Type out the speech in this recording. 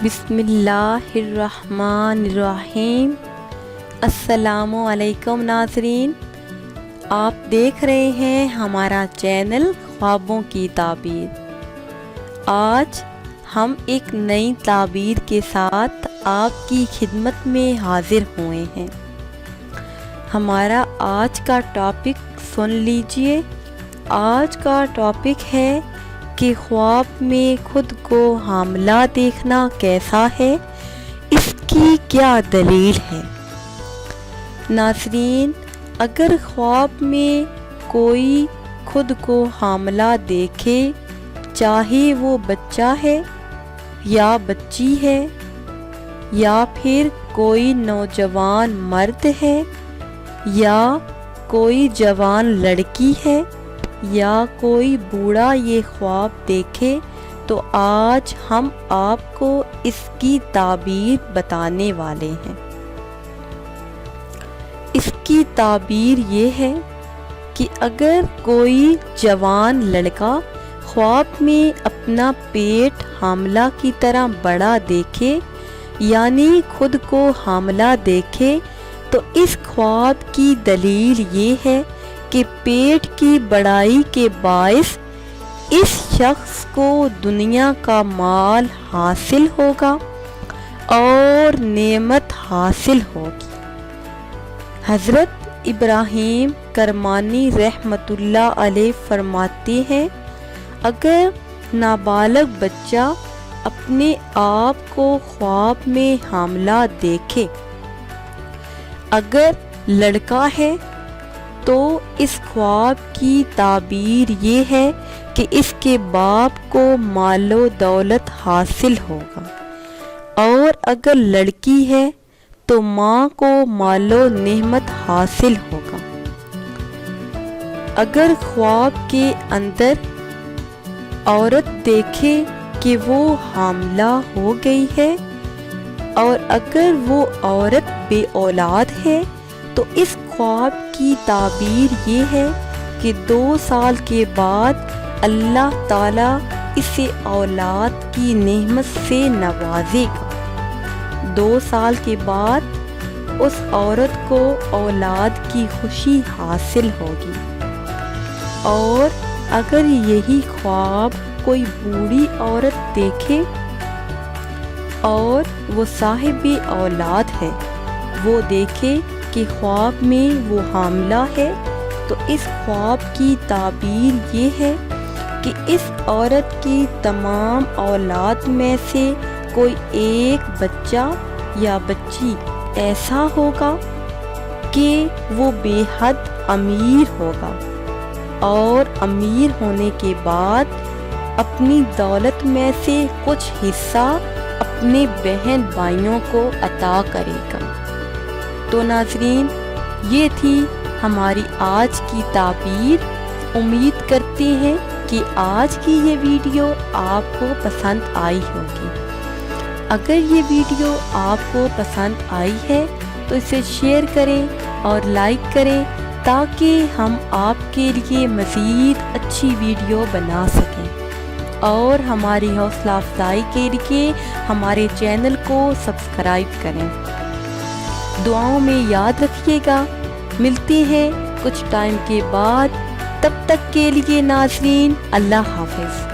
بسم اللہ الرحمن الرحیم۔ السلام علیکم ناظرین، آپ دیکھ رہے ہیں ہمارا چینل خوابوں کی تعبیر۔ آج ہم ایک نئی تعبیر کے ساتھ آپ کی خدمت میں حاضر ہوئے ہیں۔ ہمارا آج کا ٹاپک سن لیجئے۔ آج کا ٹاپک ہے کہ خواب میں خود کو حاملہ دیکھنا کیسا ہے، اس کی کیا دلیل ہے۔ ناظرین، اگر خواب میں کوئی خود کو حاملہ دیکھے، چاہے وہ بچہ ہے یا بچی ہے، یا پھر کوئی نوجوان مرد ہے، یا کوئی جوان لڑکی ہے، یا کوئی بوڑھا یہ خواب دیکھے، تو آج ہم آپ کو اس کی تعبیر بتانے والے ہیں۔ اس کی تعبیر یہ ہے کہ اگر کوئی جوان لڑکا خواب میں اپنا پیٹ حاملہ کی طرح بڑا دیکھے، یعنی خود کو حاملہ دیکھے، تو اس خواب کی دلیل یہ ہے کہ پیٹ کی بڑائی کے باعث اس شخص کو دنیا کا مال حاصل ہوگا اور نعمت حاصل ہوگی۔ حضرت ابراہیم کرمانی رحمۃ اللہ علیہ فرماتے ہیں، اگر نابالغ بچہ اپنے آپ کو خواب میں حاملہ دیکھے، اگر لڑکا ہے تو اس خواب کی تعبیر یہ ہے کہ اس کے باپ کو مال و دولت حاصل ہوگا، اور اگر لڑکی ہے تو ماں کو مال و نعمت حاصل ہوگا۔ اگر خواب کے اندر عورت دیکھے کہ وہ حاملہ ہو گئی ہے، اور اگر وہ عورت بے اولاد ہے، تو اس خواب کی تعبیر یہ ہے کہ 2 سال کے بعد اللہ تعالیٰ اسے اولاد کی نعمت سے نوازے گا۔ 2 سال کے بعد اس عورت کو اولاد کی خوشی حاصل ہوگی۔ اور اگر یہی خواب کوئی بوڑھی عورت دیکھے اور وہ صاحب اولاد ہے، وہ دیکھے کہ خواب میں وہ حاملہ ہے، تو اس خواب کی تعبیر یہ ہے کہ اس عورت کی تمام اولاد میں سے کوئی ایک بچہ یا بچی ایسا ہوگا کہ وہ بے حد امیر ہوگا، اور امیر ہونے کے بعد اپنی دولت میں سے کچھ حصہ اپنے بہن بھائیوں کو عطا کرے گا۔ تو ناظرین، یہ تھی ہماری آج کی تعبیر۔ امید کرتے ہیں کہ آج کی یہ ویڈیو آپ کو پسند آئی ہوگی۔ اگر یہ ویڈیو آپ کو پسند آئی ہے تو اسے شیئر کریں اور لائک کریں، تاکہ ہم آپ کے لیے مزید اچھی ویڈیو بنا سکیں، اور ہماری حوصلہ افزائی کے لیے ہمارے چینل کو سبسکرائب کریں۔ دعاؤں میں یاد رکھیے گا۔ ملتے ہیں کچھ ٹائم کے بعد، تب تک کے لیے ناظرین اللہ حافظ۔